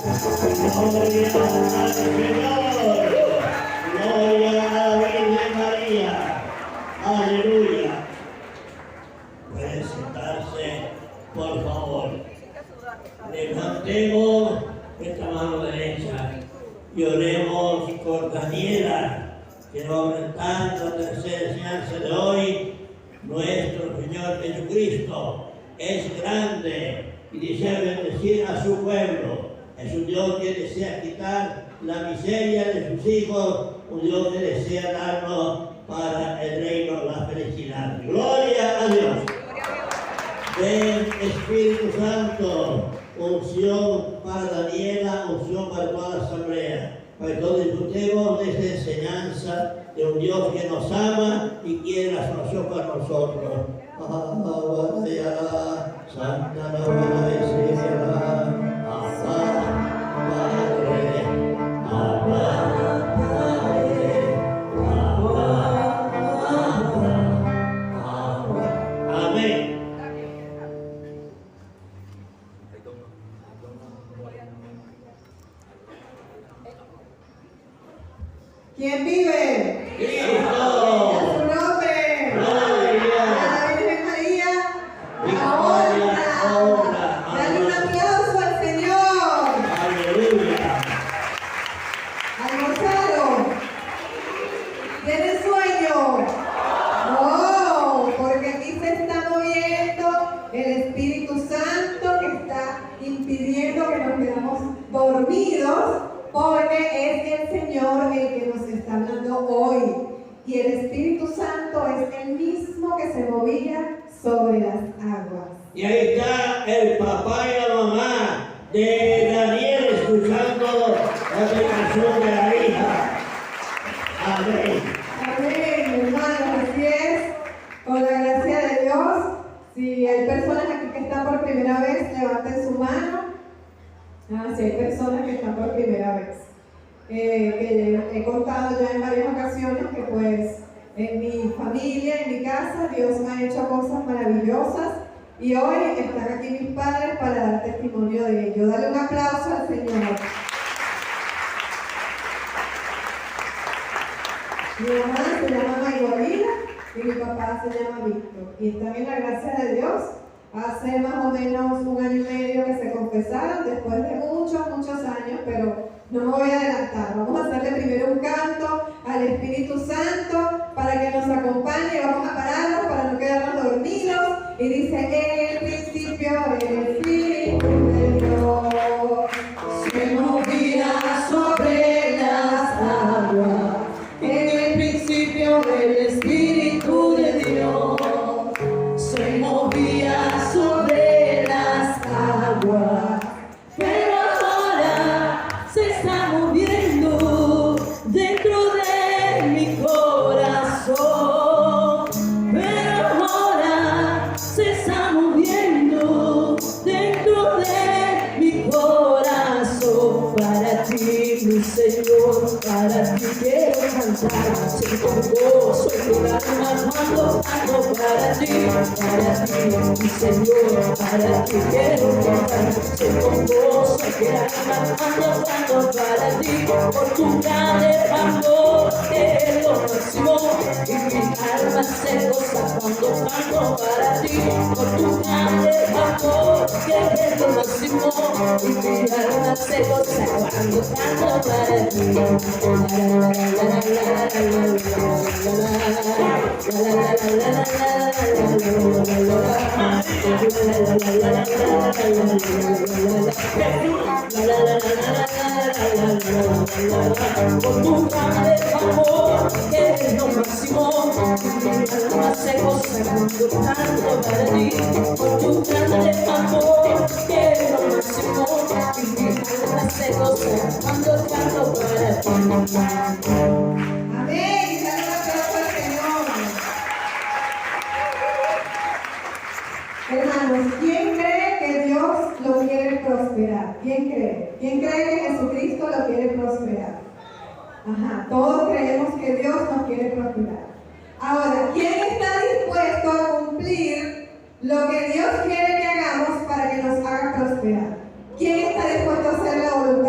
Gloria al Señor. Gloria a la Virgen María. Aleluya. Puede sentarse, por favor. Levantemos esta mano derecha y oremos por Daniela, que va aumentando la tercera enseñanza de hoy. Nuestro Señor Jesucristo es grande y desea bendecir a su pueblo. Es un Dios que desea quitar la miseria de sus hijos, un Dios que desea darnos para el reino la felicidad. ¡Gloria a Dios! Ven, Espíritu Santo, unción para Daniela, unción para toda la asamblea, para que todos disfrutemos de esta enseñanza de un Dios que nos ama y quiere la salvación para nosotros. Santa la Amén. ¿Quién vive? Cristo. A su nombre. Gloria. A la Virgen María. Victoria, honra. Dale un aplauso al Señor. Aleluya. ¿Almorzaron? ¿Tienen sueño? No, porque aquí se está moviendo el Espíritu Santo que está impidiendo que nos quedamos dormidos, porque es el Señor el que nos está hablando hoy. Y el Espíritu Santo es el mismo que se movía sobre las aguas. Y ahí está el papá y la mamá de Daniel escuchando la predicación de la hija. Amén. Amén, hermanos, así es. Con la gracia de Dios, si hay personas aquí que están por primera vez, levanten su mano. Si hay personas que están por primera vez. Que he contado ya en varias ocasiones que pues en mi familia, en mi casa, Dios me ha hecho cosas maravillosas y hoy están aquí mis padres para dar testimonio de ello. Dale un aplauso al Señor. Mi mamá se llama Mayrolina y mi papá se llama Víctor. Y están en la gracia de Dios. Hace más o menos 1 año y medio que se confesaron, después de muchos años, pero no me voy a adelantar. Vamos a hacerle primero un canto al Espíritu Santo para que nos acompañe. Vamos a pararnos para no quedarnos dormidos. Y dice, en el principio el Espíritu de Dios se movía sobre las aguas. En el principio el Espíritu de Dios se movía sobre las aguas, pero ahora se está moviendo dentro de mi corazón, pero ahora se está moviendo dentro de mi corazón. Para ti, mi Señor, para ti quiero cantar, sin con gozo y con alma cuando canto para ti, mi Señor, para ti quiero cantar, sin con gozo y con alma cuando canto para ti, por tu grande amor que es lo máximo, y mi alma se goza cuando canto para ti, por tu grande amor que es lo máximo, y mi alma se goza cuando canto para ti. Por tu grande amor que es lo máximo, mi alma se goza cuando canto para ti. Por tu grande amor que es lo máximo, mi alma se goza cuando canto para ti. Amén. Dale un aplauso al Señor. Hermanos, ¿quién cree que Dios lo quiere prosperar? ¿Quién cree? ¿Quién cree que Jesucristo lo quiere prosperar? Ajá, todos creemos que Dios nos quiere prosperar. Ahora, ¿quién está dispuesto a cumplir lo que Dios quiere que hagamos para que nos haga prosperar? ¿Quién está dispuesto a hacer la voluntad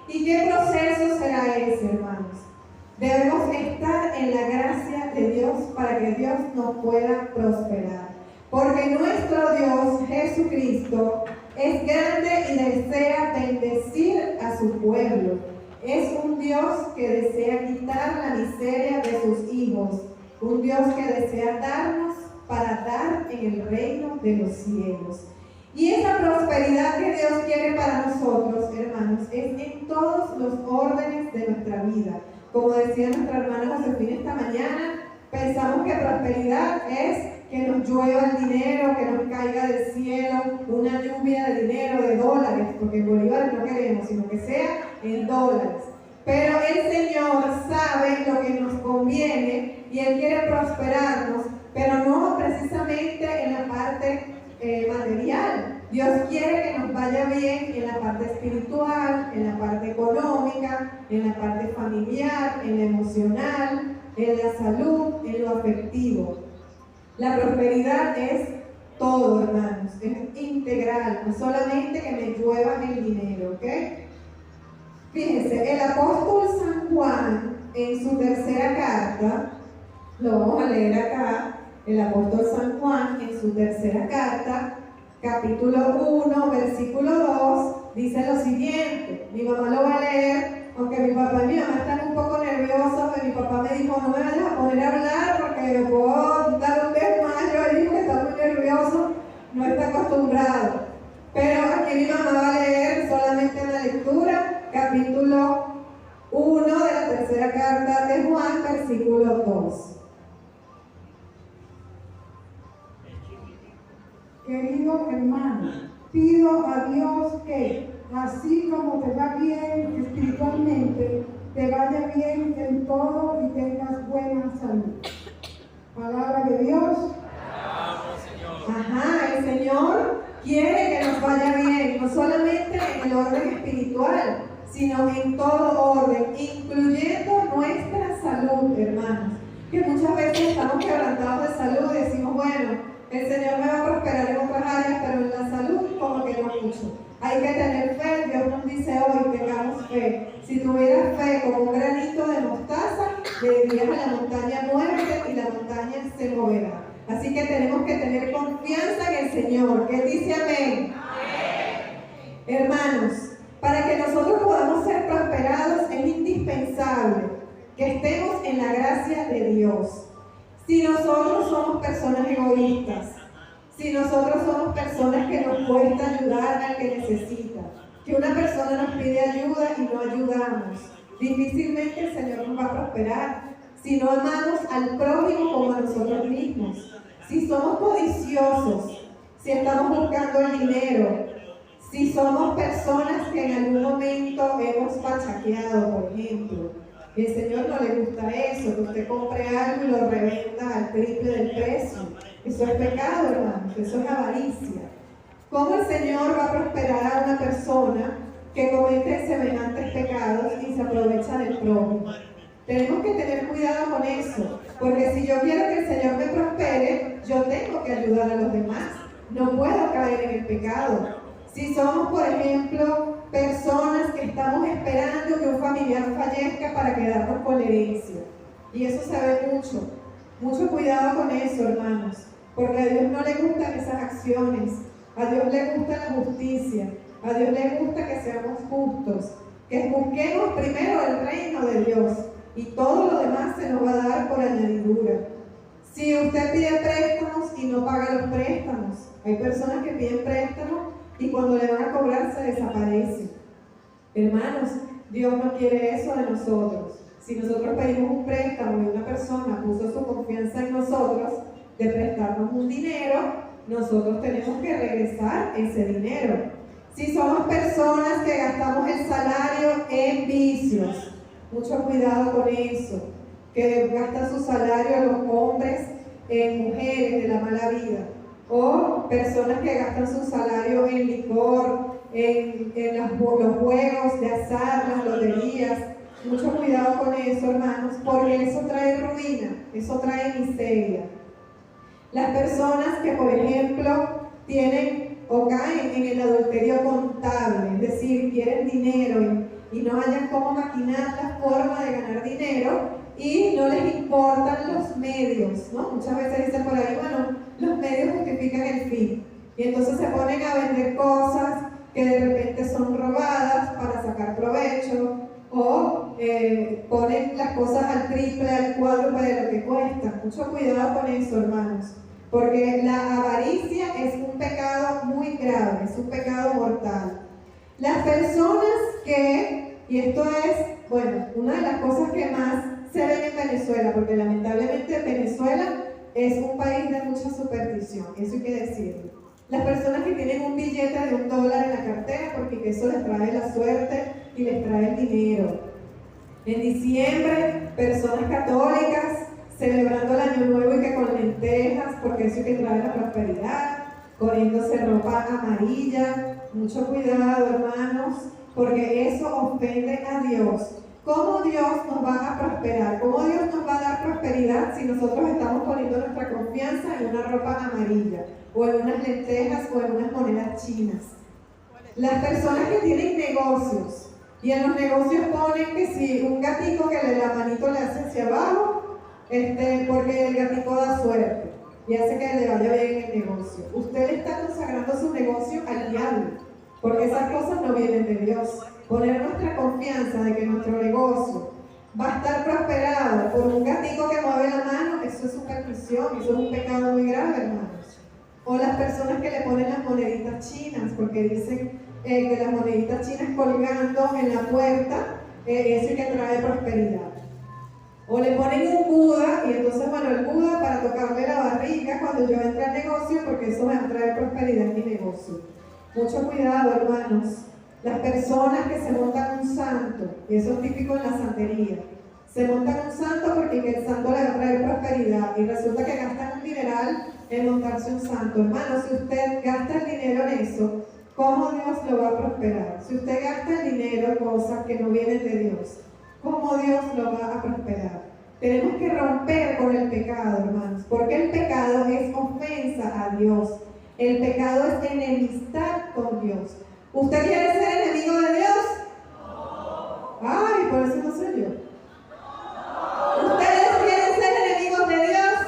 ¿Y qué proceso será ese, hermanos? Debemos estar en la gracia de Dios para que Dios nos pueda prosperar. Porque nuestro Dios, Jesucristo, es grande y desea bendecir a su pueblo. Es un Dios que desea quitar la miseria de sus hijos. Un Dios que desea darnos para dar en el reino de los cielos. Y esa prosperidad que Dios quiere para nosotros, hermanos, es en todos los órdenes de nuestra vida. Como decía nuestra hermana Josefina esta mañana, pensamos que prosperidad es que nos llueva el dinero, que nos caiga del cielo una lluvia de dinero, de dólares, porque en bolívares no queremos, sino que sea en dólares. Pero el Señor sabe lo que nos conviene y Él quiere prosperarnos, pero no precisamente en la parte material. Dios quiere que nos vaya bien en la parte espiritual, en la parte económica, en la parte familiar, en la emocional, en la salud, en lo afectivo. La prosperidad es todo, hermanos, es integral, no solamente que me llueva el dinero, ¿ok? Fíjense, el apóstol San Juan, en su tercera carta, lo vamos a leer acá, el apóstol San Juan, en su tercera carta, capítulo 1, versículo 2, dice lo siguiente. Mi mamá lo va a leer, aunque mi papá y mi mamá están un poco nerviosos, porque mi papá me dijo, no me vayas a poner a hablar porque me puedo dar un desmayo ahí porque está muy nervioso, no está acostumbrado. Pero aquí mi mamá va a leer solamente en la lectura, capítulo 1 de la tercera carta de Juan, versículo 2. Querido hermano, pido a Dios que, así como te va bien espiritualmente, te vaya bien en todo y tengas buena salud. Palabra de Dios. Ajá, el Señor quiere que nos vaya bien, no solamente en el orden espiritual, sino en todo orden, incluyendo nuestra salud, hermanos. Que muchas veces estamos quebrantados de salud y decimos, bueno, el Señor me va a prosperar en otras áreas, pero en la salud como que no mucho. Hay que tener fe, Dios nos dice hoy, tengamos fe. Si tuvieras fe como un granito de mostaza, le dirías a la montaña, muévete, y la montaña se moverá. Así que tenemos que tener confianza en el Señor, que Él dice amén. Amén. Hermanos, para que nosotros podamos ser prosperados es indispensable que estemos en la gracia de Dios. Si nosotros somos personas egoístas, si nosotros somos personas que nos cuesta ayudar al que necesita, que una persona nos pide ayuda y no ayudamos, difícilmente el Señor nos va a prosperar. Si no amamos al prójimo como a nosotros mismos, si somos codiciosos, si estamos buscando el dinero, si somos personas que en algún momento hemos pachaqueado, por ejemplo, el Señor no le gusta eso, que usted compre algo y lo revenda al triple del precio. Eso es pecado, hermanos, eso es avaricia. ¿Cómo el Señor va a prosperar a una persona que comete semejantes pecados y se aprovecha del prójimo? Tenemos que tener cuidado con eso, porque si yo quiero que el Señor me prospere, yo tengo que ayudar a los demás. No puedo caer en el pecado. Si somos, por ejemplo, personas que estamos esperando que un familiar fallezca para quedarnos con la herencia, y eso se ve mucho. Mucho cuidado con eso, hermanos, porque a Dios no le gustan esas acciones. A Dios le gusta la justicia. A Dios le gusta que seamos justos, que busquemos primero el reino de Dios, y todo lo demás se nos va a dar por añadidura. Si usted pide préstamos y no paga los préstamos, hay personas que piden préstamos y cuando le van a cobrar se desaparece. Hermanos, Dios no quiere eso de nosotros. Si nosotros pedimos un préstamo y una persona puso su confianza en nosotros de prestarnos un dinero, nosotros tenemos que regresar ese dinero. Si somos personas que gastamos el salario en vicios, mucho cuidado con eso, que gastan su salario los hombres en mujeres de la mala vida, o personas que gastan su salario en licor, en los juegos de azar, las loterías. Mucho cuidado con eso, hermanos, porque eso trae ruina, eso trae miseria. Las personas que, por ejemplo, tienen o caen en el adulterio contable, es decir, quieren dinero y no hayan cómo maquinar la forma de ganar dinero y no les importan los medios, ¿no? Muchas veces dicen por ahí, bueno, los medios justifican el fin. Y entonces se ponen a vender cosas que de repente son robadas para sacar provecho o ponen las cosas al triple, al cuádruple de lo que cuestan. Mucho cuidado con eso, hermanos, porque la avaricia es un pecado muy grave, es un pecado mortal. Las personas que, y esto es, bueno, una de las cosas que más se ven en Venezuela, porque lamentablemente Venezuela es un país de mucha superstición, eso hay que decirlo. Las personas que tienen un billete de $1 en la cartera, porque eso les trae la suerte y les trae el dinero. En diciembre, personas católicas celebrando el Año Nuevo y que con lentejas, porque eso es que trae la prosperidad, poniéndose ropa amarilla. Mucho cuidado, hermanos, porque eso ofende a Dios. ¿Cómo Dios nos va a prosperar? ¿Cómo Dios nos va a dar prosperidad si nosotros estamos poniendo nuestra confianza en una ropa amarilla, o en unas lentejas, o en unas monedas chinas? Las personas que tienen negocios, y en los negocios ponen que si un gatico que la manito le hace hacia abajo, porque el gatico da suerte y hace que le vaya bien el negocio. Usted le está consagrando su negocio al diablo, porque esas cosas no vienen de Dios. Poner nuestra confianza de que nuestro negocio va a estar prosperado por un gatico que mueve la mano, eso es superstición, eso es un pecado muy grave, hermanos. O las personas que le ponen las moneditas chinas, porque dicen que las moneditas chinas colgando en la puerta, eso es que trae prosperidad. O le ponen un Buda, y entonces, bueno, el Buda para tocarle la barriga cuando yo entre al negocio, porque eso me va a traer prosperidad en mi negocio. Mucho cuidado, hermanos. Las personas que se montan un santo, y eso es típico en la santería, se montan un santo porque el santo le va a traer prosperidad, y resulta que gastan un dineral en montarse un santo. Hermano, si usted gasta el dinero en eso, ¿cómo Dios lo va a prosperar? Si usted gasta el dinero en cosas que no vienen de Dios, ¿cómo Dios lo va a prosperar? Tenemos que romper con el pecado, hermanos, porque el pecado es ofensa a Dios. El pecado es enemistad con Dios. ¿Usted quiere ser enemigo de Dios? Ay, por eso no soy yo. ¿Ustedes quieren ser enemigos de Dios?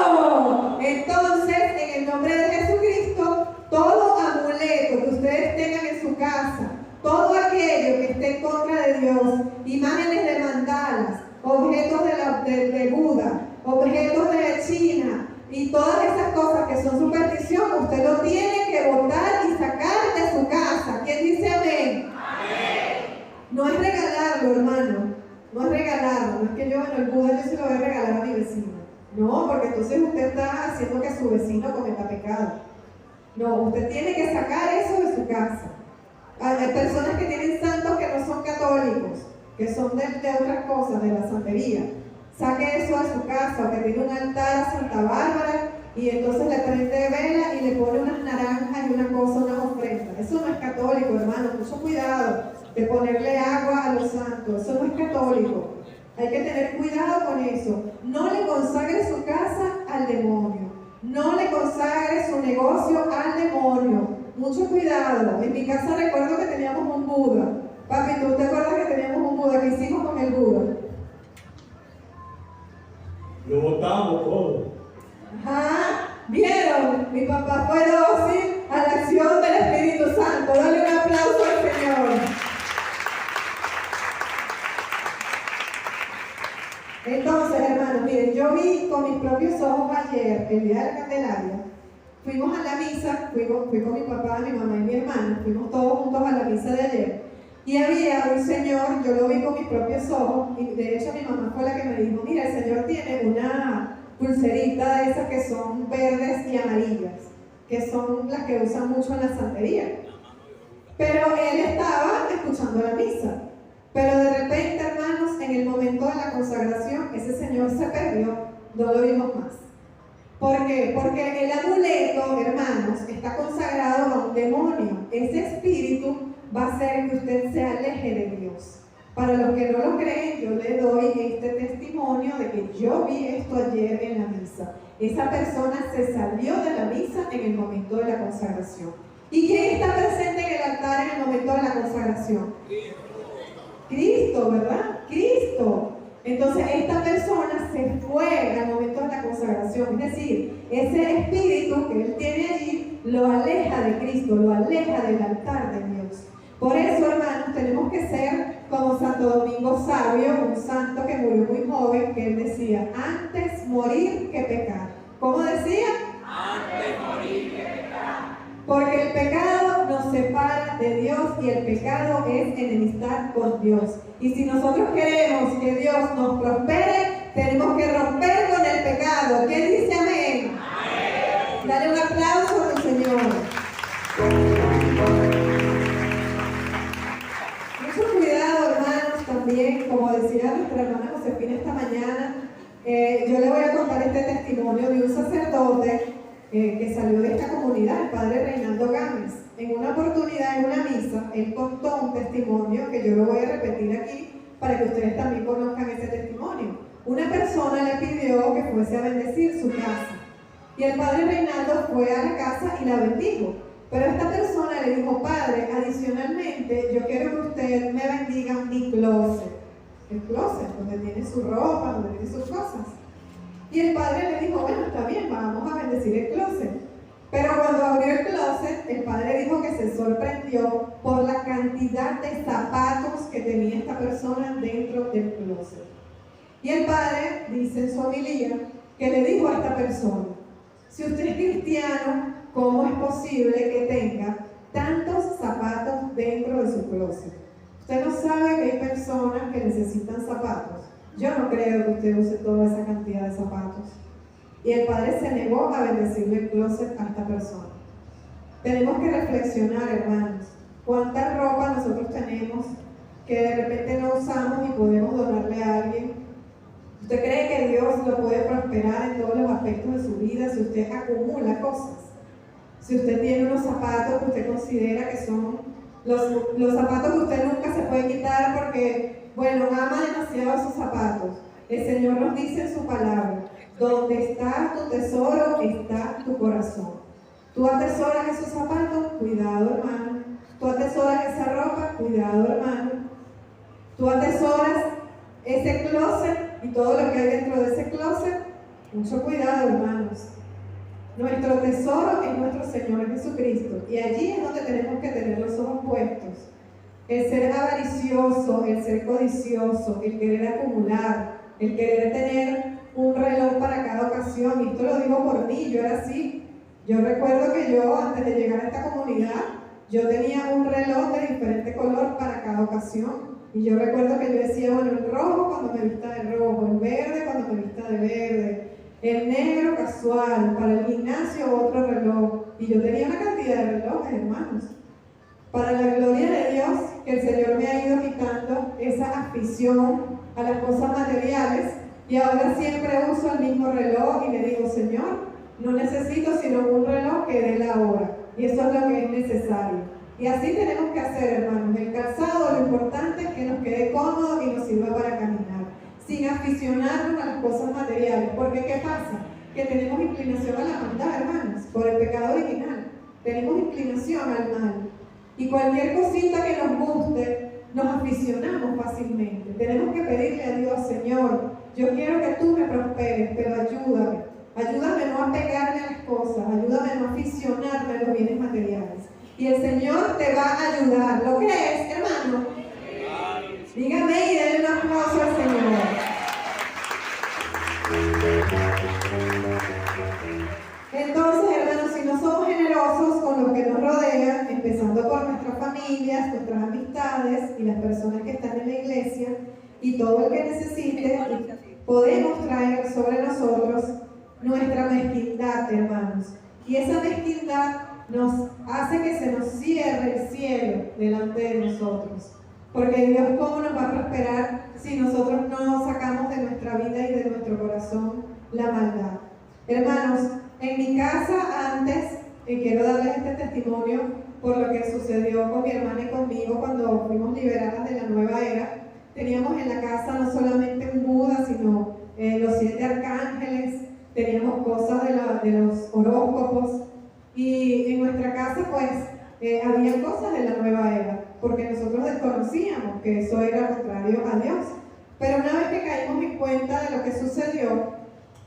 No. Entonces, en el nombre de Jesucristo, todo amuleto que ustedes tengan en su casa, todo aquello que esté en contra de Dios, imágenes de mandalas, objetos de Buda, objetos de China y todas esas cosas que son superstición, usted lo tiene que botar y sacar de su casa. ¿Quién dice amén? Amén. No es regalarlo, hermano, no es regalarlo, no es que yo, bueno, el Buda yo se lo voy a regalar a mi vecino. No, porque entonces usted está haciendo que su vecino cometa pecado. No, usted tiene que sacar eso de su casa. Hay personas que tienen santos que no son católicos, que son de otras cosas, de la santería. Saque eso de su casa, o que tiene un altar a Santa Bárbara y entonces le prende vela y le pone unas naranjas y una cosa, una ofrenda. Eso no es católico, hermano. Mucho cuidado de ponerle agua a los santos. Eso no es católico. Hay que tener cuidado con eso. No le consagre su casa al demonio. No le consagre su negocio al demonio. Mucho cuidado. En mi casa recuerdo que teníamos un Buda. Papi, ¿tú te acuerdas que teníamos un Buda? ¿Qué hicimos con el Buda? Lo botamos todo. Ajá, ¿vieron? Mi papá fue dócil a la acción del Espíritu Santo. Dale un aplauso al Señor. Entonces, hermanos, miren, yo vi con mis propios ojos ayer, el día de la Candelaria, fuimos a la misa, fui con mi papá, mi mamá y mi hermana, fuimos todos juntos a la misa de ayer. Y había un señor, yo lo vi con mis propios ojos, y de hecho mi mamá fue la que me dijo, mira, el señor tiene una pulserita de esas que son verdes y amarillas, que son las que usan mucho en la santería. Pero él estaba escuchando la misa. Pero de repente, hermanos, en el momento de la consagración, ese señor se perdió, no lo vimos más. ¿Por qué? Porque el amuleto, hermanos, está consagrado a un demonio. Ese espíritu va a hacer que usted se aleje de Dios. Para los que no lo creen, yo le doy este testimonio de que yo vi esto ayer en la misa. Esa persona se salió de la misa en el momento de la consagración. ¿Y quién está presente en el altar en el momento de la consagración? Cristo, ¿verdad? Cristo. Entonces esta persona se fue al momento de la consagración, es decir, ese espíritu que él tiene allí lo aleja de Cristo, lo aleja del altar de Dios. Por eso, hermanos, tenemos que ser como Santo Domingo Sabio, un santo que murió muy joven, que él decía, antes morir que pecar. ¿Cómo decía? Antes morir que pecar. Porque el pecado nos separa de Dios y el pecado es enemistad con Dios. Y si nosotros queremos que Dios nos prospere, tenemos que romper con el pecado. ¿Quién dice amén? Amén. Dale un aplauso al Señor. Mucho cuidado, hermanos, también, como decía nuestra hermana Josefina esta mañana, yo le voy a contar este testimonio de un sacerdote que salió de esta comunidad, el padre Reinaldo Gámez. En una oportunidad, en una misa, él contó un testimonio que yo lo voy a repetir aquí para que ustedes también conozcan ese testimonio. Una persona le pidió que fuese a bendecir su casa y el padre Reinaldo fue a la casa y la bendijo. Pero esta persona le dijo, padre, adicionalmente, yo quiero que usted me bendiga mi closet. El closet, donde tiene su ropa, donde tiene sus cosas. Y el padre le dijo, bueno, está bien, vamos a bendecir el closet. Pero cuando abrió el closet, el padre dijo que se sorprendió por la cantidad de zapatos que tenía esta persona dentro del closet. Y el padre dice en su homilía que le dijo a esta persona, si usted es cristiano, ¿cómo es posible que tenga tantos zapatos dentro de su closet? Usted no sabe que hay personas que necesitan zapatos. Yo no creo que usted use toda esa cantidad de zapatos. Y el padre se negó a bendecirle el closet a esta persona. Tenemos que reflexionar, hermanos, cuánta ropa nosotros tenemos que de repente no usamos y podemos donarle a alguien. ¿Usted cree que Dios lo puede prosperar en todos los aspectos de su vida si usted acumula cosas? Si usted tiene unos zapatos que usted considera que son los zapatos que usted nunca se puede quitar porque, bueno, ama demasiado esos zapatos. El Señor nos dice en su palabra, donde está tu tesoro, está tu corazón. Tú atesoras esos zapatos, cuidado, hermano. Tú atesoras esa ropa, cuidado, hermano. Tú atesoras ese closet y todo lo que hay dentro de ese closet, mucho cuidado, hermanos. Nuestro tesoro es nuestro Señor Jesucristo y allí es donde tenemos que tener los ojos puestos. El ser avaricioso, el ser codicioso, el querer acumular, el querer tener un reloj para cada ocasión, y esto lo digo por mí, yo era así. Yo recuerdo que yo, antes de llegar a esta comunidad, yo tenía un reloj de diferente color para cada ocasión. Y yo recuerdo que yo decía, bueno, el rojo cuando me vista de rojo, el verde cuando me vista de verde, el negro casual, para el gimnasio otro reloj. Y yo tenía una cantidad de relojes, hermanos. Para la gloria de Dios, que el Señor me ha ido quitando esa afición a las cosas materiales, y ahora siempre uso el mismo reloj y le digo, Señor, no necesito sino un reloj que dé la hora. Y eso es lo que es necesario. Y así tenemos que hacer, hermanos. El calzado, lo importante es que nos quede cómodo y nos sirva para caminar, sin aficionarnos a las cosas materiales. Porque ¿qué pasa? Que tenemos inclinación a la maldad, hermanos, por el pecado original. Tenemos inclinación al mal. Y cualquier cosita que nos guste, nos aficionamos fácilmente. Tenemos que pedirle a Dios, Señor, yo quiero que tú me prosperes, pero ayúdame. Ayúdame no a pegarme a las cosas, ayúdame no a aficionarme a los bienes materiales. Y el Señor te va a ayudar. ¿Lo crees, hermano? Dígame y denle un aplauso al Señor. Entonces, hermanos, si no somos generosos con los que nos rodean, empezando por nuestras familias, nuestras amistades y las personas que están en la iglesia, y todo el que necesite, podemos traer sobre nosotros nuestra mezquindad, hermanos. Y esa mezquindad nos hace que se nos cierre el cielo delante de nosotros. Porque Dios, ¿cómo nos va a prosperar si nosotros no sacamos de nuestra vida y de nuestro corazón la maldad? Hermanos, en mi casa antes, y quiero darles este testimonio por lo que sucedió con mi hermana y conmigo cuando fuimos liberadas de la nueva era. Teníamos en la casa no solamente un Buda, sino los 7 arcángeles, teníamos cosas de los horóscopos. Y en nuestra casa, pues, había cosas de la nueva era, porque nosotros desconocíamos que eso era contrario a Dios. Pero una vez que caímos en cuenta de lo que sucedió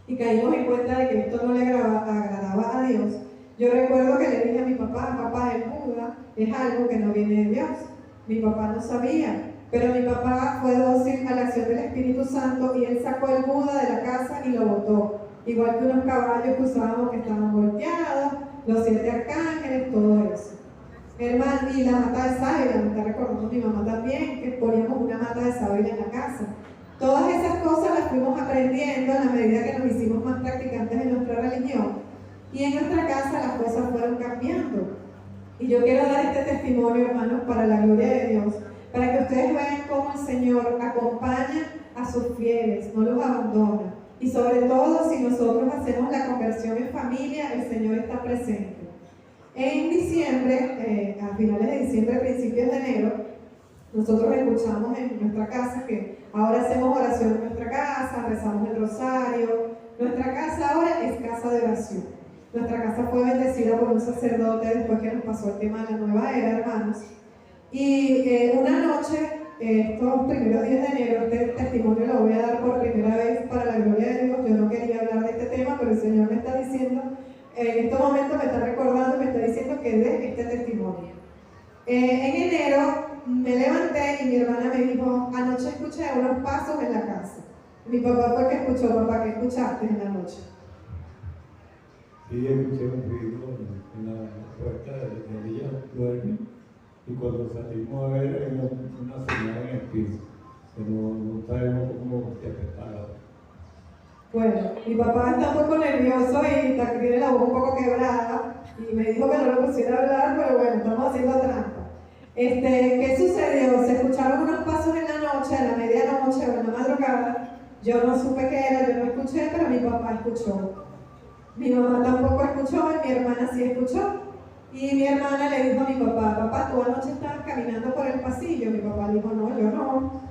y caímos en cuenta de que esto no le agradaba a Dios, yo recuerdo que le dije a mi papá, papá, el Buda es algo que no viene de Dios. Mi papá no sabía, pero mi papá fue dócil a la acción del Espíritu Santo y él sacó el Buda de la casa y lo botó. Igual que unos caballos que usábamos que estaban volteados, los 7 arcángeles, todo eso. Hermano, y la mata de sábila, me está recordando mi mamá también, que poníamos una mata de sábila en la casa. Todas esas cosas las fuimos aprendiendo en la medida que nos hicimos más practicantes en nuestra religión. Y en nuestra casa las cosas fueron cambiando. Y yo quiero dar este testimonio, hermanos, para la gloria de Dios, para que ustedes vean cómo el Señor acompaña a sus fieles, no los abandona. Y sobre todo, si nosotros hacemos la conversión en familia, el Señor está presente. En diciembre, a finales de diciembre, principios de enero, nosotros escuchamos en nuestra casa que ahora hacemos oración en nuestra casa, rezamos el rosario. Nuestra casa ahora es casa de oración. Nuestra casa fue bendecida por un sacerdote después que nos pasó el tema de la nueva era, hermanos. Y una noche, estos primeros días de enero, este testimonio lo voy a dar por primera vez para la gloria de Dios. Yo no quería hablar de este tema, pero el Señor me está diciendo, en estos momentos me está recordando, me está diciendo que dé este testimonio. En enero me levanté y mi hermana me dijo, anoche escuché unos pasos en la casa. Mi papá fue el que escuchó. Papá, ¿qué escuchaste en la noche? Sí, escuché un ruido en la puerta de ella duerme y cuando salimos a ver hay una señal en el piso, pero no sabemos cómo se afectaba. Bueno, mi papá está un poco nervioso y tiene la voz un poco quebrada y me dijo que no lo pusiera a hablar, pero bueno, estamos haciendo trampa. ¿Qué sucedió? Se escucharon unos pasos en la noche, a la medianoche o en la madrugada. Yo no supe qué era, yo no escuché, pero mi papá escuchó. Mi mamá tampoco escuchó y mi hermana sí escuchó. Y mi hermana le dijo a mi papá, papá, tú anoche estabas caminando por el pasillo. Mi papá dijo, no, yo no.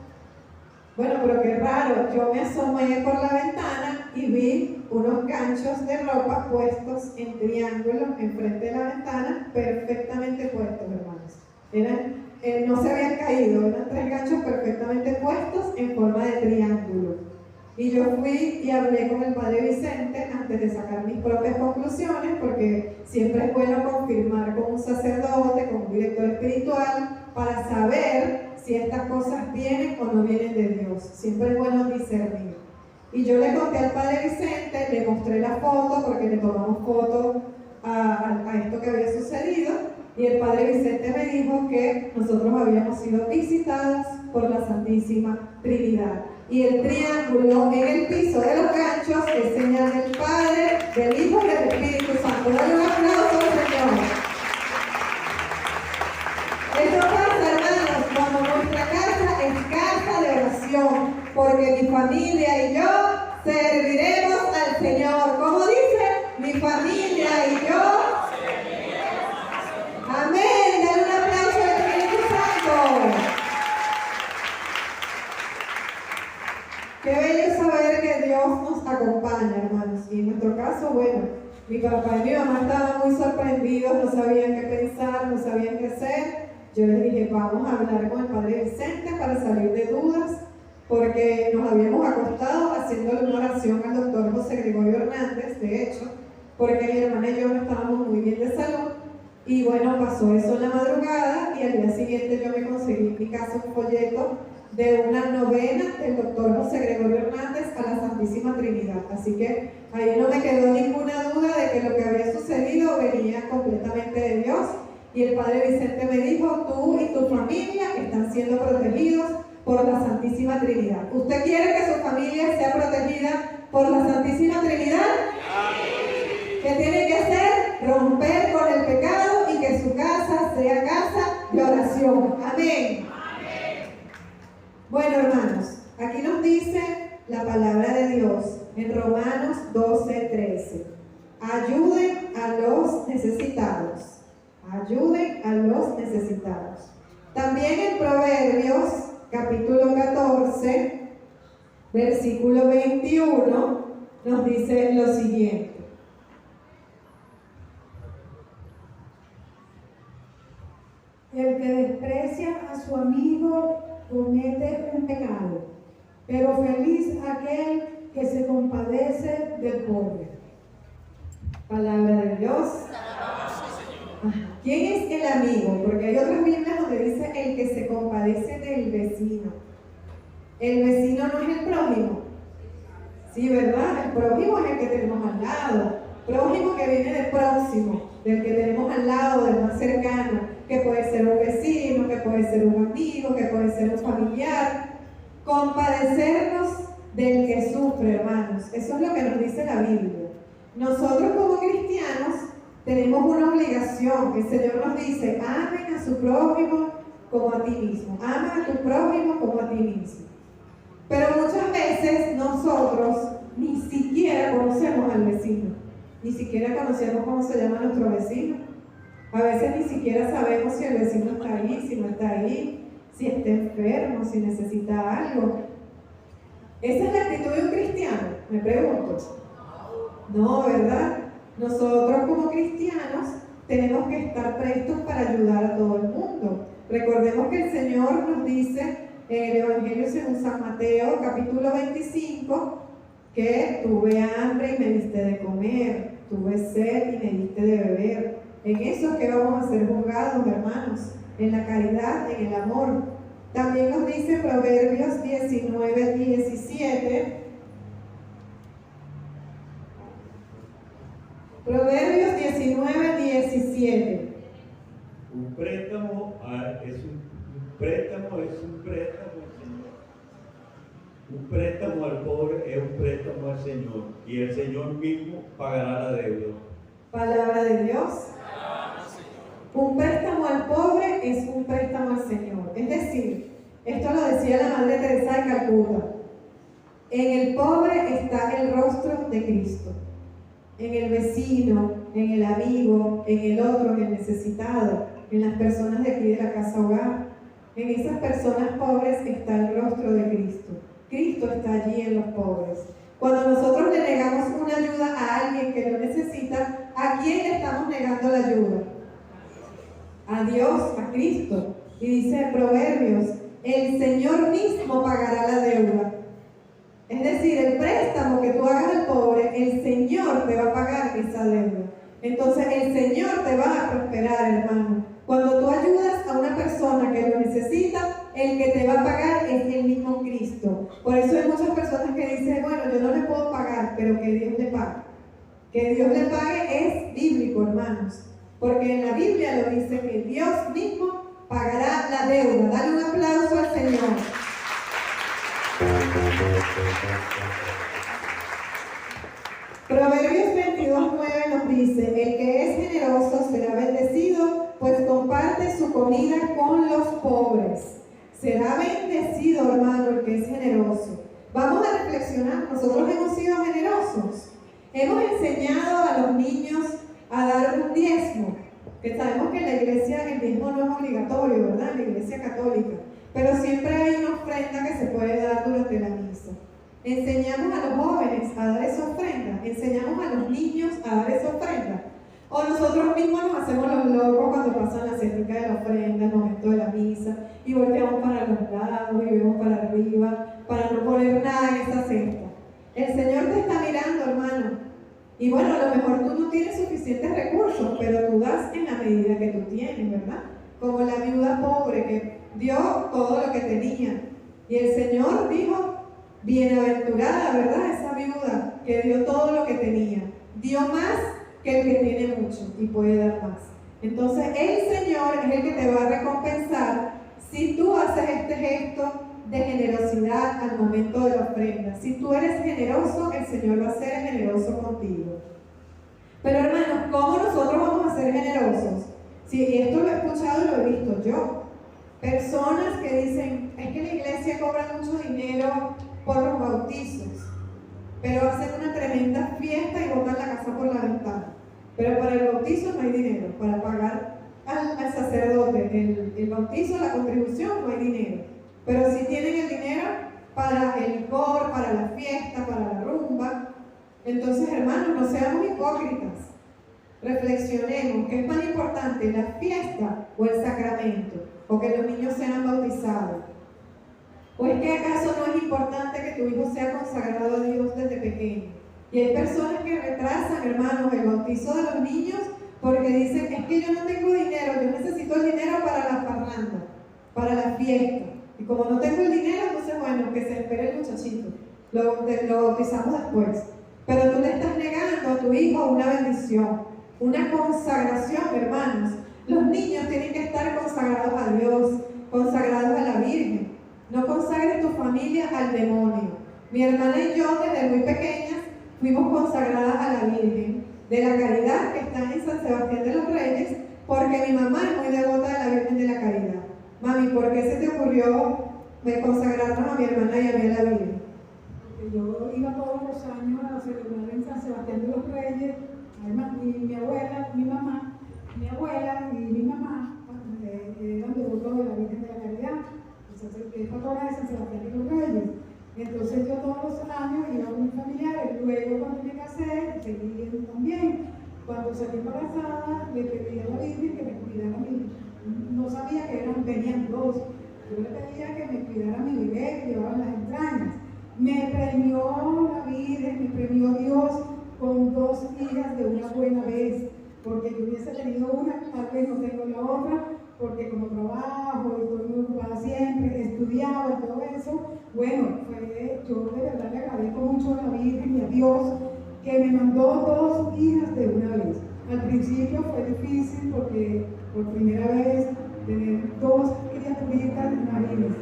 Bueno, pero qué raro, yo me asomé por la ventana y vi unos ganchos de ropa puestos en triángulo enfrente de la ventana, perfectamente puestos, hermanos. No se habían caído, eran 3 ganchos perfectamente puestos en forma de triángulo. Y yo fui y hablé con el padre Vicente antes de sacar mis propias conclusiones, porque siempre es bueno confirmar con un sacerdote, con un director espiritual, para saber si estas cosas vienen o no vienen de Dios. Siempre es bueno discernir. Y yo le conté al padre Vicente, le mostré la foto, porque le tomamos foto a esto que había sucedido, y el padre Vicente me dijo que nosotros habíamos sido visitados por la Santísima Trinidad. Y el triángulo en el piso de los ganchos es señal del Padre, del Hijo y del Espíritu Santo. Dale un aplauso al Señor. Eso pasa, hermanos, cuando nuestra casa es casa de oración, porque mi familia y yo serviremos al Señor. ¿Cómo dice? Mi familia y yo. Amén. Dale un aplauso al Espíritu Santo. Qué bello saber que Dios nos acompaña, hermanos. Y en nuestro caso, bueno, mi papá y mi mamá estaban muy sorprendidos, no sabían qué pensar, no sabían qué hacer. Yo les dije, vamos a hablar con el padre Vicente para salir de dudas, porque nos habíamos acostado haciéndole una oración al doctor José Gregorio Hernández, de hecho, porque mi hermana y yo no estábamos muy bien de salud. Y bueno, pasó eso en la madrugada y al día siguiente yo me conseguí en mi casa un folleto de una novena del doctor José Gregorio Hernández a la Santísima Trinidad. Así que ahí no me quedó ninguna duda de que lo que había sucedido venía completamente de Dios. Y el padre Vicente me dijo, tú y tu familia están siendo protegidos por la Santísima Trinidad. ¿Usted quiere que su familia sea protegida por la Santísima Trinidad? ¿Qué tiene que hacer? Romper con el pecado y que su casa sea casa de oración. Amén. Bueno, hermanos, aquí nos dice la palabra de Dios en Romanos 12:13. Ayuden a los necesitados. Ayuden a los necesitados. También en Proverbios, capítulo 14, versículo 21, nos dice lo siguiente. El que desprecia a su amigo comete un pecado, pero feliz aquel que se compadece del pobre. Palabra de Dios. ¿Quién es el amigo? Porque hay otras Biblias donde dice el que se compadece del vecino. El vecino no es el prójimo. Sí, ¿verdad? El prójimo es el que tenemos al lado. Prójimo que viene del próximo, del que tenemos al lado, del más cercano, que puede ser un vecino, que puede ser un amigo, que puede ser un familiar. Compadecernos del que sufre, hermanos. Eso es lo que nos dice la Biblia. Nosotros como cristianos tenemos una obligación. El Señor nos dice, amen a su prójimo como a ti mismo. Ama a tu prójimo como a ti mismo. Pero muchas veces nosotros ni siquiera conocemos al vecino. Ni siquiera conocemos cómo se llama nuestro vecino. A veces ni siquiera sabemos si el vecino está ahí, si no está ahí, si está enfermo, si necesita algo. ¿Esa es la actitud de un cristiano? Me pregunto. No, ¿verdad? Nosotros como cristianos tenemos que estar prestos para ayudar a todo el mundo. Recordemos que el Señor nos dice en el Evangelio según San Mateo, capítulo 25, que tuve hambre y me diste de comer, tuve sed y me diste de beber. En eso es que vamos a ser juzgados, hermanos, en la caridad, en el amor. También nos dice Proverbios 19, 17. Proverbios 19, 17. Un préstamo es un préstamo, Señor. Un préstamo al pobre es un préstamo al Señor, y el Señor mismo pagará la deuda. Palabra de Dios. Un préstamo al pobre es un préstamo al Señor. Es decir, esto lo decía la Madre Teresa de Calcuta. En el pobre está el rostro de Cristo. En el vecino, en el amigo, en el otro, en el necesitado, en las personas de aquí de la casa hogar. En esas personas pobres está el rostro de Cristo. Cristo está allí en los pobres. Cuando nosotros le negamos una ayuda a alguien que lo necesita, ¿a quién le estamos negando la ayuda? A Dios, a Cristo. Y dice en Proverbios, el Señor mismo pagará la deuda. Es decir, el préstamo que tú hagas al pobre, el Señor te va a pagar esa deuda. Entonces el Señor te va a prosperar, hermano. Cuando tú ayudas a una persona que lo necesita, el que te va a pagar es el mismo Cristo. Por eso hay muchas personas que dicen, bueno, yo no le puedo pagar, pero que Dios le pague. Que Dios le pague es bíblico, hermanos. Porque en la Biblia lo dice que Dios mismo pagará la deuda. Dale un aplauso al Señor. Proverbios 22:9 nos dice, el que es generoso será bendecido, pues comparte su comida con los pobres. Será bendecido, hermano, el que es generoso. Vamos a reflexionar, nosotros hemos sido generosos. Hemos enseñado a los niños a dar un diezmo, que sabemos que en la iglesia el diezmo no es obligatorio, ¿verdad? En la iglesia católica. Pero siempre hay una ofrenda que se puede dar durante la misa. Enseñamos a los jóvenes a dar esa ofrenda, enseñamos a los niños a dar esa ofrenda. O nosotros mismos nos hacemos los locos cuando pasan la céntrica de la ofrenda, el momento de la misa, y volteamos para los lados y vemos para arriba, para no poner nada en esa cesta. El Señor te está mirando, hermano. Y bueno, a lo mejor tú no tienes suficientes recursos, pero tú das en la medida que tú tienes, ¿verdad? Como la viuda pobre que dio todo lo que tenía. Y el Señor dijo, bienaventurada, ¿verdad? Esa viuda que dio todo lo que tenía. Dio más que el que tiene mucho y puede dar más. Entonces el Señor es el que te va a recompensar si tú haces este gesto de generosidad al momento de la ofrenda. Si tú eres generoso, el Señor va a ser generoso contigo. Pero hermanos, ¿cómo nosotros vamos a ser generosos? Si esto lo he escuchado y lo he visto yo. Personas que dicen, es que la iglesia cobra mucho dinero por los bautizos, pero hacen una tremenda fiesta y botan la casa por la ventana. Pero para el bautizo no hay dinero, para pagar al sacerdote el bautizo, la contribución, no hay dinero. Pero sí tienen el dinero para el licor, para la fiesta, para la rumba. Entonces, hermanos, no seamos hipócritas. reflexionemos, ¿qué es más importante, la fiesta o el sacramento? O que los niños sean bautizados. ¿O es que acaso no es importante que tu hijo sea consagrado a Dios desde pequeño? Y hay personas que retrasan, hermanos, el bautizo de los niños porque dicen, es que yo no tengo dinero, yo necesito el dinero para la parranda, para la fiesta. Y como no tengo el dinero, entonces bueno, que se espere el muchachito. Lo bautizamos después. Pero tú le estás negando a tu hijo una bendición, una consagración, hermanos. Los niños tienen que estar consagrados a Dios, consagrados a la Virgen. No consagres tu familia al demonio. Mi hermana y yo, desde muy pequeñas, fuimos consagradas a la Virgen de la Caridad, que está en San Sebastián de los Reyes, porque mi mamá es muy devota de la Virgen de la Caridad. Mami, ¿por qué se te ocurrió consagrarnos a mi hermana y a mí a la Virgen? Porque yo iba todos los años a celebrar en San Sebastián de los Reyes. Además, mi abuela y mi mamá eran devotos de la Virgen de la Caridad, que es patrona de San Sebastián de los Reyes. Entonces yo todos los años iba con mis familiares. Luego cuando me casé, seguí yendo también. Cuando salí embarazada, le pedí a la Virgen que me cuidara a mi... No sabía que venían dos. Yo le pedía que me cuidara a mi bebé, que llevaba las entrañas. Me premió la Virgen, me premió Dios con 2 hijas de una buena vez. Porque yo hubiese tenido una, tal vez no tengo la otra, porque como trabajo y estoy muy ocupada siempre, estudiaba y todo eso, bueno, yo de verdad le agradezco mucho a la Virgen y a Dios que me mandó 2 hijas de una vez. Al principio fue difícil porque por primera vez tener 2 criaturitas, imagínense.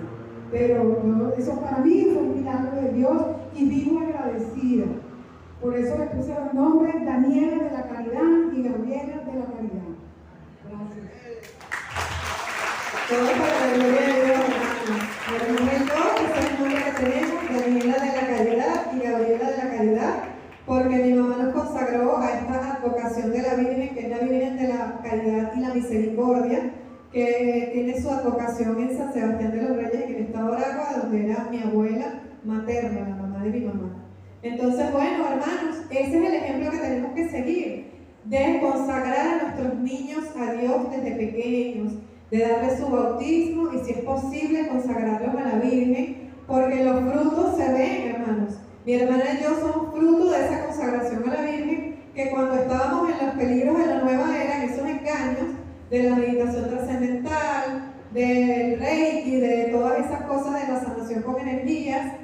Pero eso para mí fue un milagro de Dios y vivo agradecida. Por eso le puse los nombres Daniela de la Caridad y Gabriela de la Caridad. Gracias. Todo para la gloria de Dios, hermanos. Mi hermana y yo, ese es el nombre que tenemos, Daniela de la Caridad y Gabriela de la Caridad, porque mi mamá nos consagró a esta advocación de la Virgen, que es la Virgen de la Caridad y la Misericordia, que tiene su advocación en San Sebastián de los Reyes, en el estado de Aragua, donde era mi abuela materna, la mamá de mi mamá. Entonces, bueno, hermanos, ese es el ejemplo que tenemos que seguir, de consagrar a nuestros niños a Dios desde pequeños, de darles su bautismo y, si es posible, consagrarlos a la Virgen, porque los frutos se ven, hermanos. Mi hermana y yo somos fruto de esa consagración a la Virgen, que cuando estábamos en los peligros de la nueva era, en esos engaños de la meditación trascendental, del Reiki, de todas esas cosas de la sanación con energías,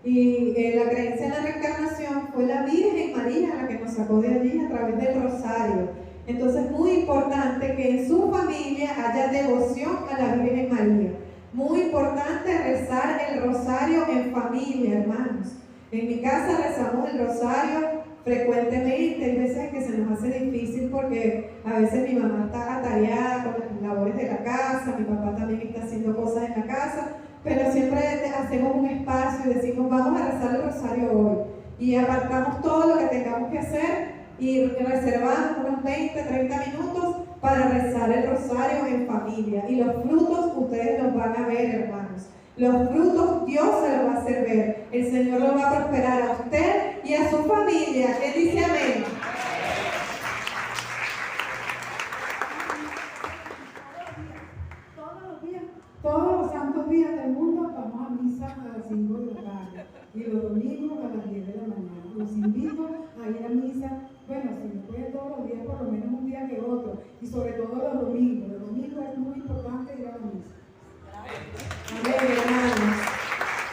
y la creencia en la reencarnación, fue la Virgen María la que nos sacó de allí a través del rosario. Entonces es muy importante que en su familia haya devoción a la Virgen María. Muy importante rezar el rosario en familia, hermanos. En mi casa rezamos el rosario frecuentemente. Hay veces que se nos hace difícil porque a veces mi mamá está atareada con las labores de la casa, mi papá también está haciendo cosas en la casa, pero siempre hacemos un espacio y decimos, vamos a rezar el rosario hoy, y apartamos todo lo que tengamos que hacer y reservamos unos 20, 30 minutos para rezar el rosario en familia, y los frutos ustedes los van a ver, hermanos. Los frutos Dios se los va a hacer ver. El Señor los va a prosperar a usted y a su familia. ¿Quién dice amén? Todos los santos días del mundo vamos a misa a las 5 de la tarde y los domingos a las 10 de la mañana. Los invito a ir a misa, bueno, si no puede todos los días, por lo menos un día que otro, y sobre todo los domingos. Los domingos es muy importante ir a la misa. Amén, hermanos.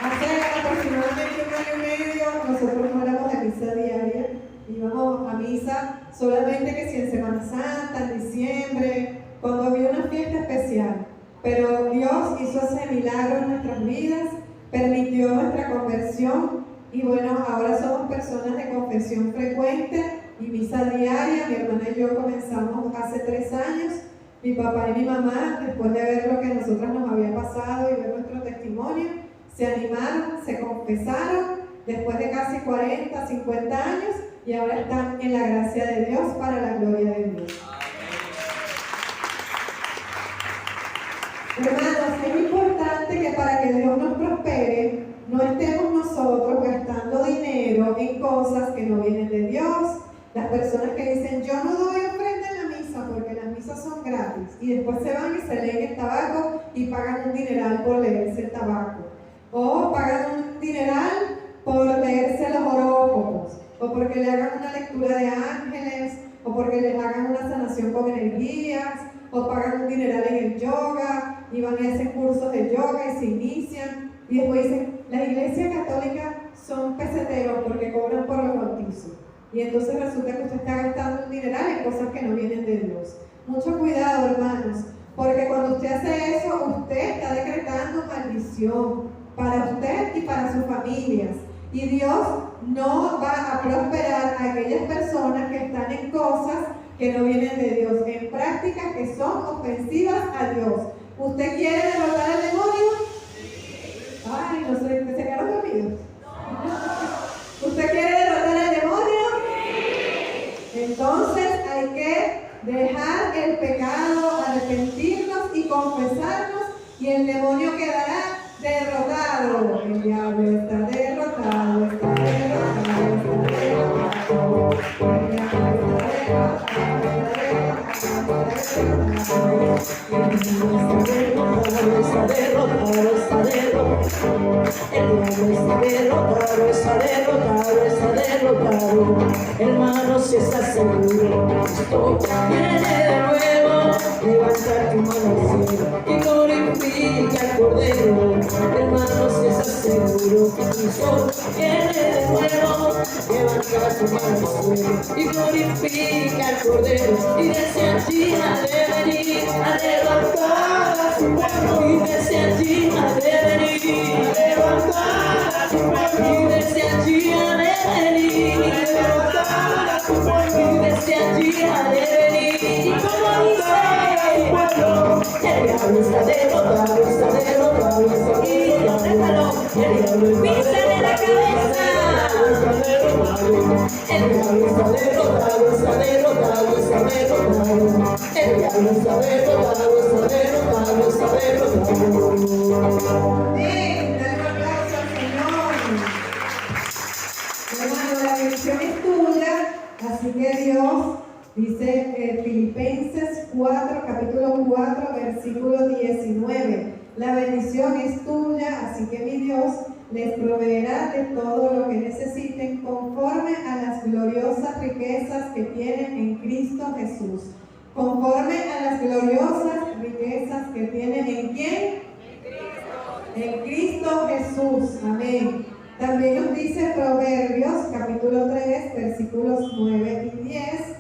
Hace aproximadamente 1 año y medio nosotros no éramos de misa diaria, íbamos a misa solamente que si en Semana Santa, en diciembre, cuando había una fiesta especial. Pero Dios hizo ese milagro en nuestras vidas, permitió nuestra conversión, y bueno, ahora somos personas de confesión frecuente y misa diaria. Mi hermana y yo comenzamos hace 3 años. Mi papá y mi mamá, después de ver lo que a nosotras nos había pasado y ver nuestro testimonio, se animaron, se confesaron, después de casi 40, 50 años, y ahora están en la gracia de Dios para la gloria de Dios. Hermanos, es importante que para que Dios nos prospere, no estemos nosotros gastando dinero en cosas que no vienen de Dios. Las personas que dicen, yo no doy ofrenda gratis y después se van y se leen el tabaco y pagan un dineral por leerse el tabaco. O pagan un dineral por leerse los horóscopos, o porque le hagan una lectura de ángeles, o porque les hagan una sanación con energías, o pagan un dineral en el yoga y van y hacen cursos de yoga y se inician. Y después dicen, la iglesia católica son peseteros porque cobran por los bautizos. Y entonces resulta que usted está gastando un dineral en cosas que no vienen de Dios. Mucho cuidado, hermanos, porque cuando usted hace eso, usted está decretando maldición para usted y para sus familias. Y Dios no va a prosperar a aquellas personas que están en cosas que no vienen de Dios, en prácticas que son ofensivas a Dios. ¿Usted quiere derrotar al demonio? Ay, no sé, ¿se quedaron dormidos? ¿Usted quiere derrotar al demonio? Entonces hay que dejar el pecado, arrepentirnos y confesarnos, y el demonio quedará derrotado. El diablo está derrotado, está derrotado, está derrotado. El diablo está derrotado, está derrotado. Hermano, si estás seguro, esto viene de nuevo. Levanta tu mano al cielo y glorifica al Cordero. Hermano, si estás seguro, Cristo viene de nuevo. Levanta tu mano al cielo y glorifica al Cordero. Y desde allí ha de venir a levantar a su pueblo. Y desde allí ha de venir a levantar a su pueblo. Y desde allí ha de venir a levantar a su pueblo. Y desde allí ha de venir. Y como dice el pueblo, el diablo está derrotado, está derrotado, está derrotado. El diablo písale la cabeza. El diablo está derrotado, está derrotado, está derrotado. El diablo está derrotado, está derrotado, está derrotado. Amén. Dale un aplauso al Señor. Hermano, la bendición es tuya, así que Dios dice Filipenses 4, capítulo 4, versículo 19. La bendición es tuya, así que mi Dios les proveerá de todo lo que necesiten conforme a las gloriosas riquezas que tienen en Cristo Jesús. Conforme a las gloriosas riquezas que tienen en ¿quién? En Cristo Jesús. Amén. También nos dice Proverbios, capítulo 3, versículos 9 y 10.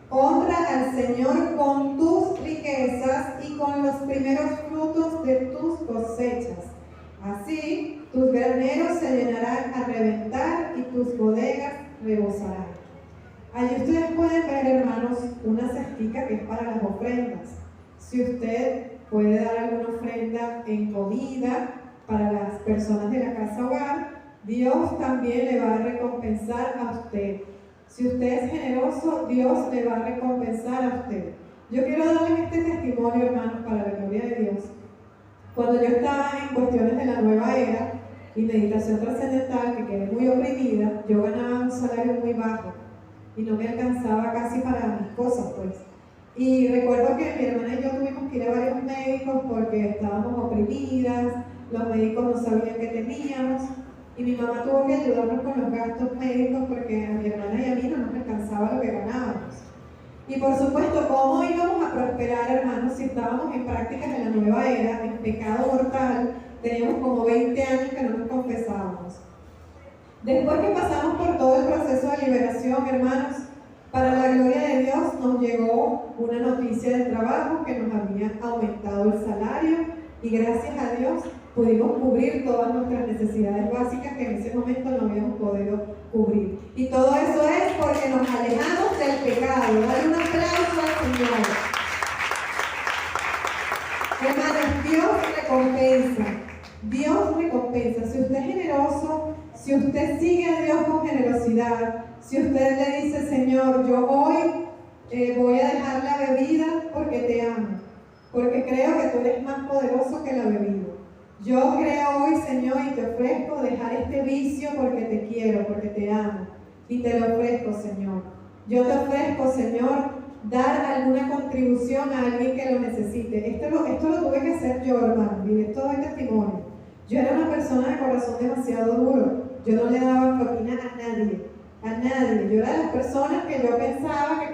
Honra al Señor con tus riquezas y con los primeros frutos de tus cosechas. Así, tus graneros se llenarán a reventar y tus bodegas rebosarán. Allí ustedes pueden ver, hermanos, una cestica que es para las ofrendas. Si usted puede dar alguna ofrenda en comida para las personas de la casa hogar, Dios también le va a recompensar a usted. Si usted es generoso, Dios le va a recompensar a usted. Yo quiero darles este testimonio, hermanos, para la gloria de Dios. Cuando yo estaba en cuestiones de la nueva era y meditación trascendental, que quedé muy oprimida, yo ganaba un salario muy bajo y no me alcanzaba casi para mis cosas, pues. Y recuerdo que mi hermana y yo tuvimos que ir a varios médicos porque estábamos oprimidas, los médicos no sabían qué teníamos, y mi mamá tuvo que ayudarnos con los gastos médicos porque a mi hermana y a mí no nos alcanzaba lo que ganábamos. Y por supuesto, ¿cómo íbamos a prosperar, hermanos, si estábamos en prácticas de la nueva era, en pecado mortal? Teníamos como 20 años que no nos confesábamos. Después que pasamos por todo el proceso de liberación, hermanos, para la gloria de Dios nos llegó una noticia de trabajo que nos había aumentado el salario y gracias a Dios pudimos cubrir todas nuestras necesidades básicas que en ese momento no habíamos podido cubrir. Y todo eso es porque nos alejamos del pecado. Dale un aplauso al Señor. Hermanos, Dios recompensa. Dios recompensa. Si usted es generoso, si usted sigue a Dios con generosidad, si usted le dice, Señor, yo hoy voy a dejar la bebida porque te amo, porque creo que tú eres más poderoso que la bebida. Yo creo hoy, Señor, y te ofrezco dejar este vicio porque te quiero, porque te amo. Y te lo ofrezco, Señor. Yo te ofrezco, Señor, dar alguna contribución a alguien que lo necesite. Esto lo tuve que hacer yo, hermano, y esto doy testimonio. Yo era una persona de corazón demasiado duro. Yo no le daba propina a nadie. Yo era de las personas que yo pensaba que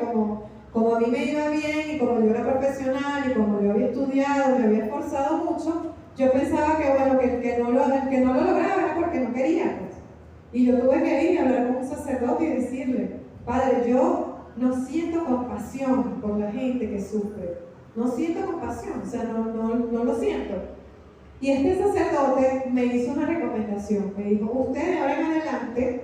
como a mí me iba bien y como yo era profesional y como yo había estudiado, me había esforzado mucho, yo pensaba que bueno, que el que no lo lograba era porque no quería, pues. Y yo tuve que ir y hablar con un sacerdote y decirle: Padre, yo no siento compasión por la gente que sufre. No siento compasión, o sea, no lo siento. Y este sacerdote me hizo una recomendación. Me dijo: usted de ahora en adelante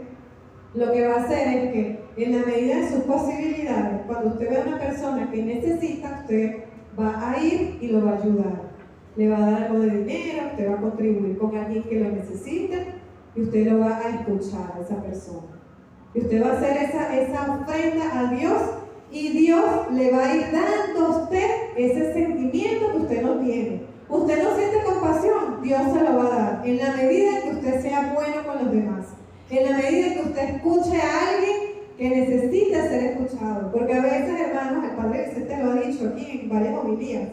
lo que va a hacer es que en la medida de sus posibilidades, cuando usted ve a una persona que necesita, usted va a ir y lo va a ayudar. Le va a dar algo de dinero, usted va a contribuir con alguien que lo necesite y usted lo va a escuchar a esa persona. Y usted va a hacer esa ofrenda a Dios y Dios le va a ir dando a usted ese sentimiento que usted no tiene. Usted no siente compasión, Dios se lo va a dar en la medida en que usted sea bueno con los demás, en la medida en que usted escuche a alguien que necesita ser escuchado. Porque a veces, hermanos, el Padre Vicente lo ha dicho aquí en varias homilías,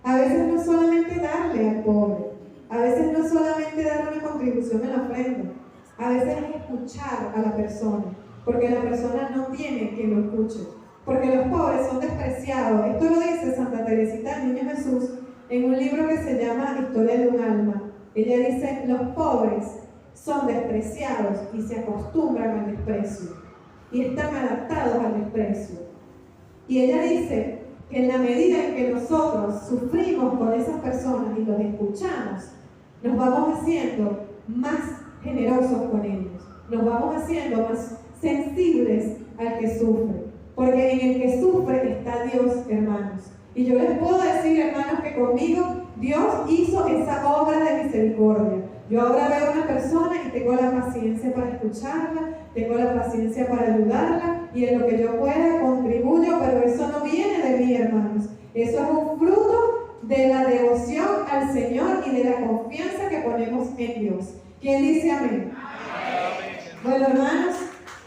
a veces no es solamente darle al pobre, a veces no es solamente dar una contribución en la ofrenda, a veces es escuchar a la persona, porque la persona no tiene quien lo escuche, porque los pobres son despreciados. Esto lo dice Santa Teresita del Niño Jesús en un libro que se llama Historia de un alma. Ella dice: los pobres son despreciados y se acostumbran al desprecio y están adaptados al desprecio. Y ella dice que en la medida en que nosotros sufrimos con esas personas y los escuchamos, nos vamos haciendo más generosos con ellos, nos vamos haciendo más sensibles al que sufre, porque en el que sufre está Dios, hermanos. Y yo les puedo decir, hermanos, que conmigo Dios hizo esa obra de misericordia. Yo ahora veo a una persona y tengo la paciencia para escucharla, tengo la paciencia para ayudarla, y en lo que yo pueda contribuyo, pero eso no viene de mí, hermanos. Eso es un fruto de la devoción al Señor y de la confianza que ponemos en Dios. ¿Quién dice amén? Bueno, hermanos,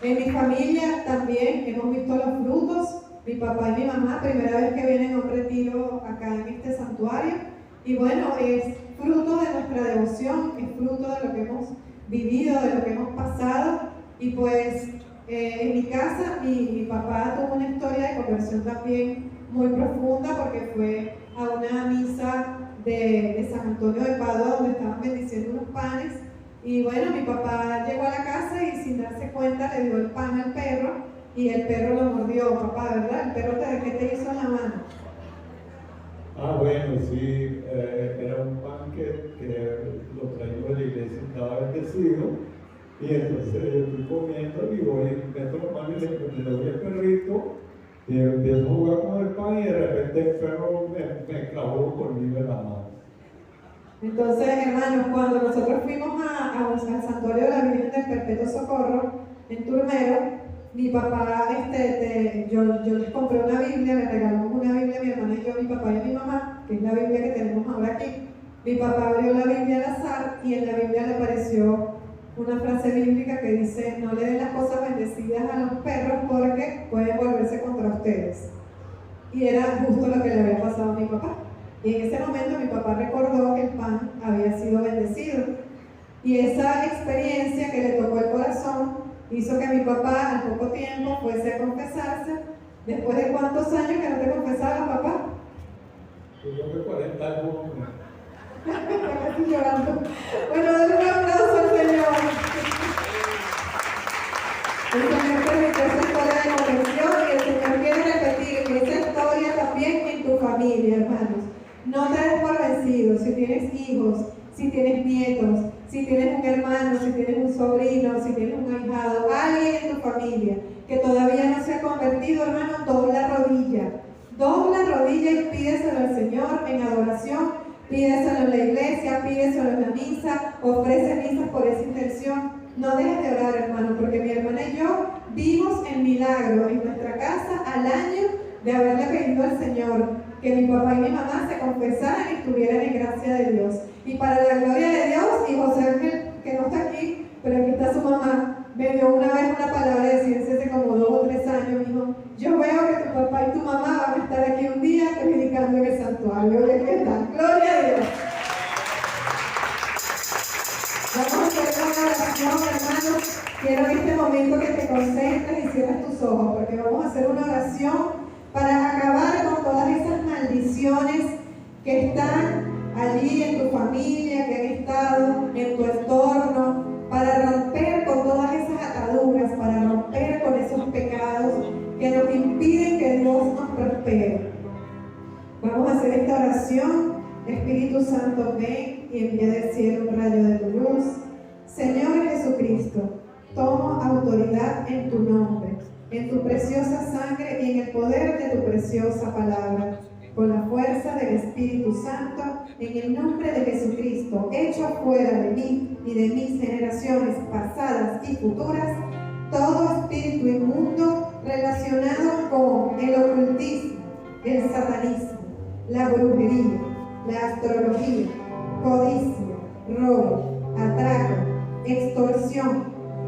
en mi familia también hemos visto los frutos. Mi papá y mi mamá, primera vez que vienen a un retiro acá en este santuario, y bueno, es fruto de nuestra devoción, es fruto de lo que hemos vivido, de lo que hemos pasado. Y pues en mi casa mi papá tuvo una historia de conversión también muy profunda, porque fue a una misa de San Antonio de Padua donde estaban bendiciendo unos panes, y bueno, mi papá llegó a la casa y sin darse cuenta le dio el pan al perro y el perro lo mordió. Papá, ¿verdad? ¿El perro qué te hizo en la mano? Bueno, sí, era un pan que lo traigo de la iglesia, estaba bendecido, y entonces yo estoy comiendo y voy, meto la mano y le doy al perrito, y empiezo a jugar con el pan, y de repente el perro me clavó conmigo en la mano. Entonces, hermanos, cuando nosotros fuimos al santuario de la Virgen del Perpetuo Socorro en Turmero, mi papá, yo les compré una Biblia, le regalamos una Biblia a mi hermana y yo, a mi papá y a mi mamá, que es la Biblia que tenemos ahora aquí. Mi papá abrió la Biblia al azar y en la Biblia le apareció una frase bíblica que dice: no le den las cosas bendecidas a los perros porque pueden volverse contra ustedes. Y era justo lo que le había pasado a mi papá. Y en ese momento mi papá recordó que el pan había sido bendecido. Y esa experiencia que le tocó el corazón hizo que mi papá al poco tiempo fuese a confesarse. ¿Después de cuántos años que no te confesaba, papá? Yo creo que 40 años. Estoy llorando. Bueno, dale un aplauso al Señor. El Señor permitió esa historia de conversión y el Señor quiere repetir esa historia también en tu familia, hermanos. No te des por vencido. Si tienes hijos, si tienes nietos, si tienes un hermano, si tienes un sobrino, si tienes un ahijado, alguien en tu familia que todavía no se ha convertido, hermano, dobla rodilla y pídeselo al Señor en adoración, pídeselo en la iglesia, pídeselo en la misa, ofrece misas por esa intención. No dejes de orar, hermano, porque mi hermana y yo vimos el milagro en nuestra casa al año de haberle pedido al Señor que mi papá y mi mamá se confesaran y estuvieran en gracia de Dios. Y para la gloria de Dios, y José Ángel, que no está aquí, pero aquí está su mamá, me dio una vez una palabra de ciencia hace como 2 o 3 años. Me dijo: yo veo que tu papá y tu mamá quiero en este momento que te concentres y cierres tus ojos, porque vamos a hacer una oración para acabar con todas esas maldiciones que están allí en tu familia, que han estado en tu entorno, para romper con todas esas ataduras, para romper con esos pecados que nos impiden que Dios nos prospere. Vamos a hacer esta oración. Espíritu Santo, ven y envía del cielo un rayo de tu luz. Señor Jesucristo, tomo autoridad en tu nombre, en tu preciosa sangre y en el poder de tu preciosa palabra. Con la fuerza del Espíritu Santo, en el nombre de Jesucristo, echo fuera de mí y de mis generaciones pasadas y futuras todo espíritu inmundo relacionado con el ocultismo, el satanismo, la brujería, la astrología, codicia, robo, atraco, extorsión,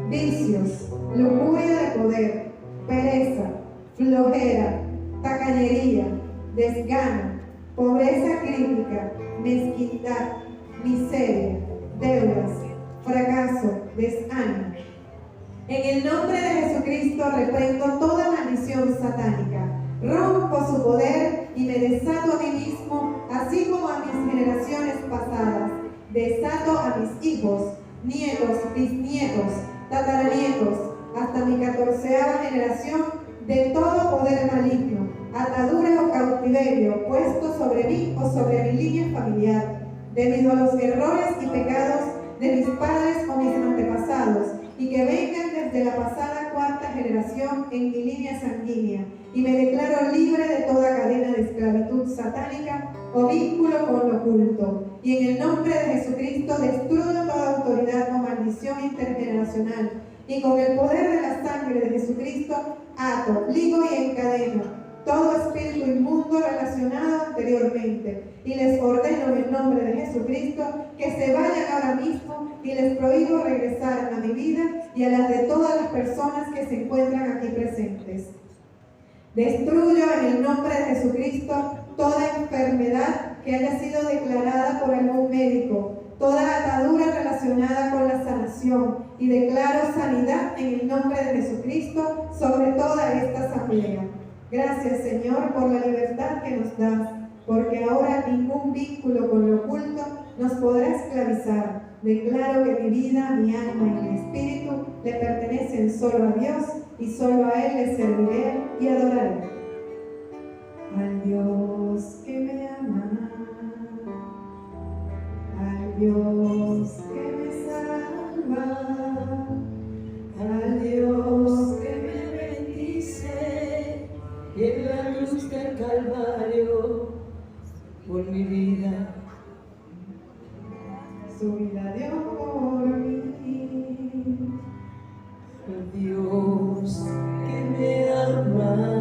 vicios, lujuria de poder, pereza, flojera, tacañería, desgano, pobreza crítica, mezquindad, miseria, deudas, fracaso, desánimo. En el nombre de Jesucristo reprendo toda maldición satánica, rompo su poder y me desato a mí mismo, así como a mis generaciones pasadas. Desato a mis hijos, nietos, bisnietos, tataranietos, hasta mi 14ª generación de todo poder maligno, atadura o cautiverio puesto sobre mí o sobre mi línea familiar, debido a los errores y pecados de mis padres o mis antepasados, y que vengan desde la pasada 4ª generación en mi línea sanguínea, y me declaro libre de toda cadena de esclavitud satánica o vínculo con lo oculto. Y en el nombre de Jesucristo destruyo toda autoridad o maldición intergeneracional, y con el poder de la sangre de Jesucristo ato, ligo y encadeno todo espíritu inmundo relacionado anteriormente, y les ordeno en el nombre de Jesucristo que se vayan ahora mismo, y les prohíbo regresar a mi vida y a las de todas las personas que se encuentran aquí presentes. Destruyo en el nombre de Jesucristo toda enfermedad que haya sido declarada por algún médico, toda atadura relacionada con la sanación, y declaro sanidad en el nombre de Jesucristo sobre toda esta asamblea. Gracias, Señor, por la libertad que nos das, porque ahora ningún vínculo con lo oculto nos podrá esclavizar. Declaro que mi vida, mi alma y mi espíritu le pertenecen solo a Dios, y solo a Él le serviré y adoraré. Al Dios que me ama, al Dios que me salva, al Dios que me bendice en la cruz del Calvario por mi vida. Su vida dio por mí. Dios que me ama,